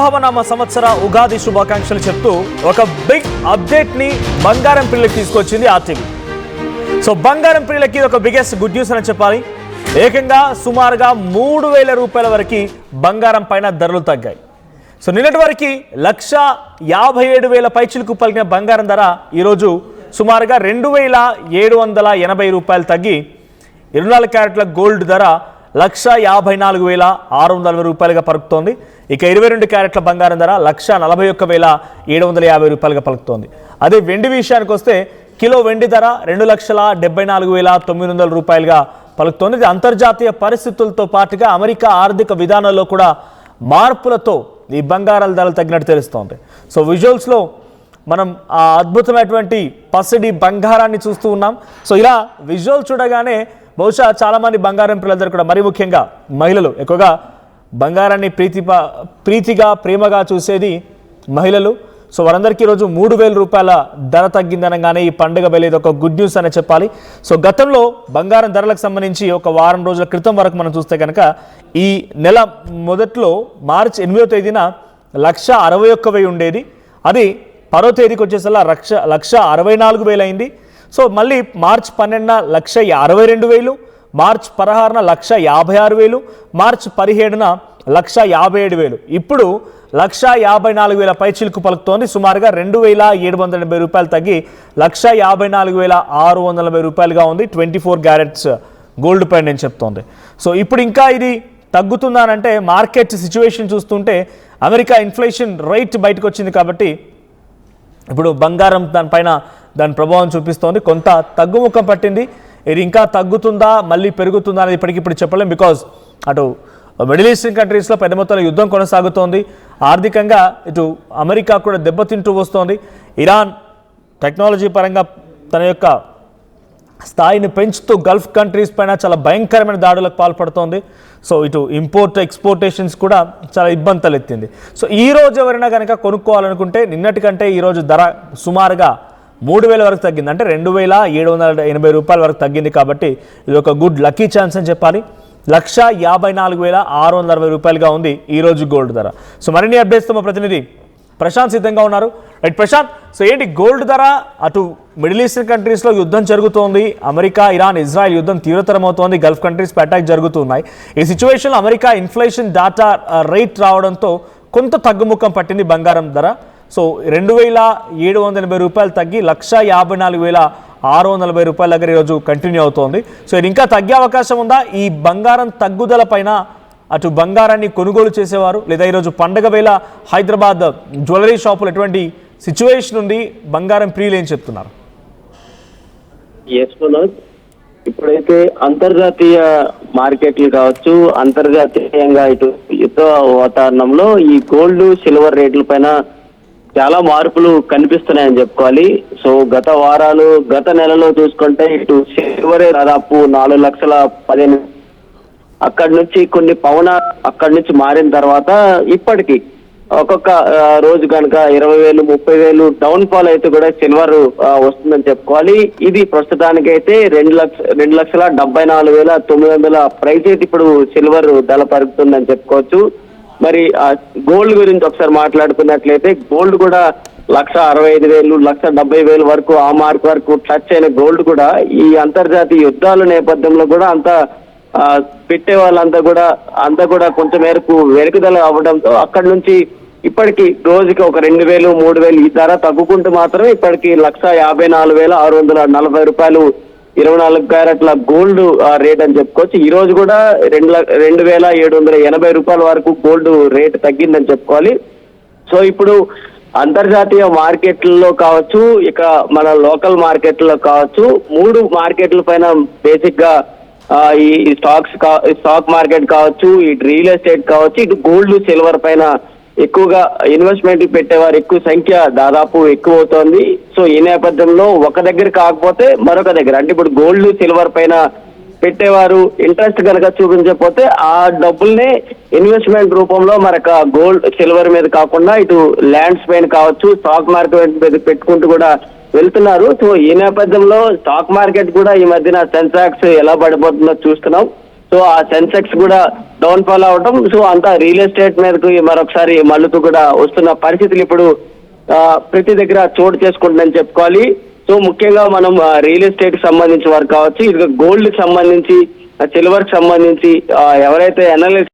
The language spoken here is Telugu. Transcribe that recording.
విప్లవనామ సంవత్సర ఉగాది శుభాకాంక్షలు చెప్తూ ఒక బిగ్ అప్డేట్ ని బంగారం ప్రియులకు తీసుకొచ్చింది ఆర్టీవీ. సో బంగారం ప్రియులకి ఒక బిగ్గెస్ట్ గుడ్ న్యూస్ అని చెప్పాలి. ఏకంగా సుమారుగా 3,000 రూపాయల వరకు బంగారం పైన ధరలు తగ్గాయి. సో నిన్నటి వరకు 1,57,000 పైచిలకు పలికిన బంగారం ధర ఈరోజు సుమారుగా 2,780 రూపాయలు తగ్గి 24 క్యారెట్ల గోల్డ్ ధర 1,54,640 రూపాయలుగా పలుకుతోంది. ఇక 22 క్యారెట్ల బంగారం ధర 1,41,750 రూపాయలుగా పలుకుతోంది. అదే వెండి విషయానికి వస్తే కిలో వెండి ధర 2,74,900 రూపాయలుగా పలుకుతోంది. ఇది అంతర్జాతీయ పరిస్థితులతో పాటుగా అమెరికా ఆర్థిక విధానంలో కూడా మార్పులతో ఈ బంగారాల ధరలు తగ్గినట్టు తెలుస్తోంది. సో విజువల్స్లో మనం ఆ అద్భుతమైనటువంటి పసిడి బంగారాన్ని చూస్తూ ఉన్నాం. సో ఇలా విజువల్ చూడగానే బహుశా చాలామంది బంగారం పిల్లలందరూ కూడా, మరీ ముఖ్యంగా మహిళలు ఎక్కువగా బంగారాన్ని ప్రీతిగా ప్రేమగా చూసేది మహిళలు. సో వారందరికీ ఈరోజు 3,000 రూపాయల ధర తగ్గిందనగానే ఈ పండుగ వెళ్ళేది ఒక గుడ్ న్యూస్ అనే చెప్పాలి. సో గతంలో బంగారం ధరలకు సంబంధించి ఒక వారం రోజుల క్రితం వరకు మనం చూస్తే కనుక ఈ నెల మొదట్లో మార్చి 8వ తేదీన 1,61,000 ఉండేది. అది 10వ తేదీకి వచ్చేసరికి 1,64,000 అయింది. సో మళ్ళీ మార్చి 12న 1,62,000, మార్చి 16న 1,56,000, మార్చి 17న 1,57,000, ఇప్పుడు 1,54,000 పైచిలకు పలుకుతోంది. సుమారుగా 2,780 రూపాయలు తగ్గి 1,54,640 రూపాయలుగా ఉంది. 24 క్యారెట్స్ గోల్డ్ పైన నేను చెప్తోంది. సో ఇప్పుడు ఇంకా ఇది తగ్గుతుందానంటే మార్కెట్ సిచ్యువేషన్ చూస్తుంటే అమెరికా ఇన్ఫ్లేషన్ రేట్ బయటకు వచ్చింది కాబట్టి ఇప్పుడు బంగారం దాని ప్రభావం చూపిస్తోంది. కొంత తగ్గుముఖం పట్టింది. ఇది ఇంకా తగ్గుతుందా మళ్ళీ పెరుగుతుందా అనేది ఇప్పటికిప్పుడు చెప్పలేం. బికాజ్ అటు మిడిల్ ఈస్టర్న్ కంట్రీస్లో పెద్ద మొత్తంలో యుద్ధం కొనసాగుతోంది. ఆర్థికంగా ఇటు అమెరికా కూడా దెబ్బతింటూ వస్తోంది. ఇరాన్ టెక్నాలజీ పరంగా తన యొక్క స్థాయిని పెంచుతూ గల్ఫ్ కంట్రీస్ పైన చాలా భయంకరమైన దాడులకు పాల్పడుతోంది. సో ఇటు ఎక్స్పోర్టేషన్స్ కూడా చాలా ఇబ్బంది తలెత్తింది. సో ఈరోజు ఎవరైనా కనుక కొనుక్కోవాలనుకుంటే నిన్నటికంటే ఈరోజు ధర సుమారుగా 3,000 వరకు తగ్గింది. అంటే 2,780 రూపాయల వరకు తగ్గింది. కాబట్టి ఇది ఒక గుడ్ లక్కీ ఛాన్స్ అని చెప్పాలి. 1,54,660 రూపాయలుగా ఉంది ఈరోజు గోల్డ్ ధర. సో మరిన్ని అప్డేట్స్తో మా ప్రతినిధి ప్రశాంత్ సిద్ధంగా ఉన్నారు. రైట్ ప్రశాంత్, సో ఏంటి గోల్డ్ ధర? అటు మిడిల్ ఈస్టర్న్ కంట్రీస్లో యుద్ధం జరుగుతోంది. అమెరికా, ఇరాన్, ఇజ్రాయెల్ యుద్ధం తీవ్రతరం అవుతోంది. గల్ఫ్ కంట్రీస్పై అటాక్ జరుగుతున్నాయి. ఈ సిచ్యువేషన్లో అమెరికా ఇన్ఫ్లేషన్ డాటా రేట్ రావడంతో కొంత తగ్గుముఖం పట్టింది బంగారం ధర. సో 2,780 రూపాయలు తగ్గి 1,54,640 రూపాయల దగ్గర ఈరోజు కంటిన్యూ అవుతోంది. సో ఇది ఇంకా తగ్గే అవకాశం ఉందా? ఈ బంగారం తగ్గుదల పైన అటు బంగారాన్ని కొనుగోలు చేసేవారు లేదా ఈరోజు పండగ వేళ హైదరాబాద్ జ్యువెలరీ షాపులు ఎటువంటి సిచ్యువేషన్ ఉంది? బంగారం ప్రియులు ఏం చెప్తున్నారు? ఇప్పుడైతే అంతర్జాతీయ మార్కెట్లు కావచ్చు, అంతర్జాతీయంగా ఇటు యుద్ధ వాతావరణంలో ఈ గోల్డ్ సిల్వర్ రేట్ల పైన చాలా మార్పులు కనిపిస్తున్నాయని చెప్పుకోవాలి. సో గత నెలలో చూసుకుంటే ఇటు సిల్వర్ దాదాపు 4,15,000 అక్కడి నుంచి కొన్ని అక్కడి నుంచి మారిన తర్వాత ఇప్పటికి ఒక్కొక్క రోజు కనుక 20,000, 30,000 డౌన్ ఫాల్ అయితే కూడా సిల్వర్ వస్తుందని చెప్పుకోవాలి. ఇది ప్రస్తుతానికైతే 2,74,900 ప్రైస్ అయితే ఇప్పుడు సిల్వర్ ధర పెరుగుతుందని చెప్పుకోవచ్చు. మరి గోల్డ్ గురించి ఒకసారి మాట్లాడుకున్నట్లయితే గోల్డ్ కూడా 1,65,000, 1,70,000 వరకు ఆ మార్క్ వరకు టచ్ అయిన గోల్డ్ కూడా ఈ అంతర్జాతీయ యుద్ధాల నేపథ్యంలో కూడా పెట్టే వాళ్ళంతా కూడా కొంచెం మేరకు వెనుకదల అవ్వడంతో అక్కడి నుంచి ఇప్పటికి రోజుకి ఒక 2,000, 3,000 ఈ ధర తగ్గుకుంటూ మాత్రమే ఇప్పటికి 1,54,640 రూపాయలు 24 క్యారెట్ల గోల్డ్ రేట్ అని చెప్పుకోవచ్చు. ఈ రోజు కూడా 2,780 రూపాయల వరకు గోల్డ్ రేట్ తగ్గిందని చెప్పుకోవాలి. సో ఇప్పుడు అంతర్జాతీయ మార్కెట్లలో కావచ్చు, ఇక మన లోకల్ మార్కెట్లో కావచ్చు, 3 మార్కెట్ల పైన బేసిక్ గా ఈ స్టాక్ మార్కెట్ కావచ్చు, ఇటు రియల్ ఎస్టేట్ కావచ్చు, ఇటు గోల్డ్ సిల్వర్ పైన ఎక్కువగా ఇన్వెస్ట్మెంట్ పెట్టేవారు ఎక్కువ సంఖ్య దాదాపు ఎక్కువ అవుతోంది. సో ఈ నేపథ్యంలో ఒక దగ్గర కాకపోతే మరొక దగ్గర, అంటే ఇప్పుడు గోల్డ్ సిల్వర్ పైన పెట్టేవారు ఇంట్రెస్ట్ కనుక చూపించకపోతే ఆ డబ్బుల్నే ఇన్వెస్ట్మెంట్ రూపంలో మరొక గోల్డ్ సిల్వర్ మీద కాకుండా ఇటు ల్యాండ్స్ పైన కావచ్చు, స్టాక్ మార్కెట్ మీద పెట్టుకుంటూ కూడా వెళ్తున్నారు. సో ఈ నేపథ్యంలో స్టాక్ మార్కెట్ కూడా ఈ మధ్యన సెన్సాక్స్ ఎలా పడిపోతుందో చూస్తున్నాం. సో ఆ సెన్సెక్స్ కూడా డౌన్ ఫాల్ అవటం, సో అంతా రియల్ ఎస్టేట్ మీదకు మరొకసారి మళ్ళుతూ కూడా వస్తున్న పరిస్థితులు ఇప్పుడు ప్రతి దగ్గర చోటు చేసుకుంటుందని చెప్పుకోవాలి. సో ముఖ్యంగా మనం రియల్ ఎస్టేట్ కి సంబంధించి వారు కావచ్చు, ఇది గోల్డ్ కి సంబంధించి, సిల్వర్ కి సంబంధించి ఎవరైతే ఎనలిస్ట్